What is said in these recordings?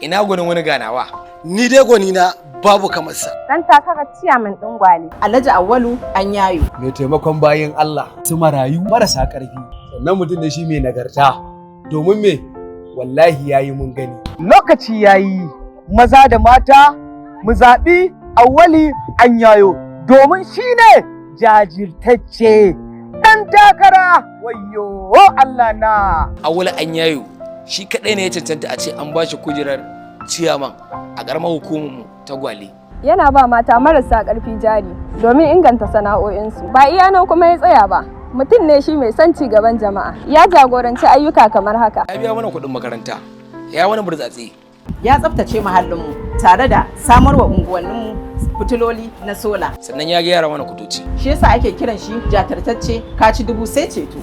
ina gwanin wani ganawa. Ni dai gwani na babu kamar sa. Dan takarar ciyaman ɗin Gwale. Alhaji Awwalu an yayo. Mai taimakon bayin Allah su marayu marasa ƙarfi. Sannan mutum da shi mai nagarta. Domin me wallahi yayi mun gani. Lokaci yayi maza da mata mu zaɓi Awwali an yayo domin shi ne jajirtacce ɗan takara wayyo Allah na. Awwali an yayo shi kaɗai ne ya cancanta a ce an ba shi kujerar ciyaman a ƙaramar hukumar mu ta Gwale. Yana ba mata marasa ƙarfi jari domin inganta sana'o'insu. Ba iya nan kuma ya tsaya ba. Mutum ne shi mai son ci gaban jama'a. Ya jagoranci ayyuka kamar haka. Ya biya mana kuɗin makaranta. Ya wani burtsatse. Ya tsaftace muhallinmu tare da samarwa unguwanninmu fitiloli na sola. Sannan ya gyara mana kutoci. Shi yasa ake kiran shi jatartacce kaci dubu sai ceto.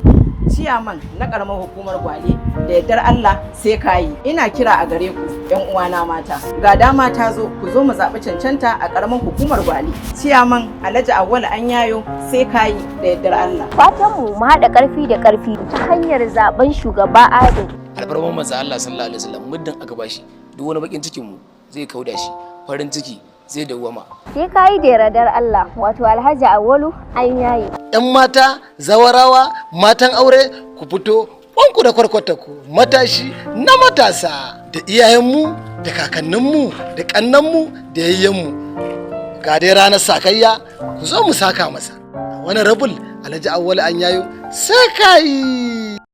Ciyaman na karamar hukumar Gwale da yardar Allah sai kayi. Ina kira a gare ku yan uwana mata. Ga dama ta zo ku zo mu zaɓi cancanta a karamar hukumar Gwale. Ciyaman Alhaji Awwalu an yayo sai kayi da yardar Allah. Fatan mu haɗa ƙarfi da ƙarfi ta hanyar zaben shugaba adil. Albarman manzo Allah sallallahu alaihi wasallam muddin aka bashi duk wani bakin cikin mu zai kauda shi, farin ciki zai dawwama. Sai kayi da yardar Allah wato Alhaji Awwalu an yaye. Yan mata, zawarawa, matan aure ku fito wanku da kwarkwatarku matashi na matasa da iyayenmu da kakanninmu da kannanmu da yayyenmu. Ga dai ranar sakayya ku zo mu saka masa. Wani rabul Alhaji Awwalu an yayo sai kai.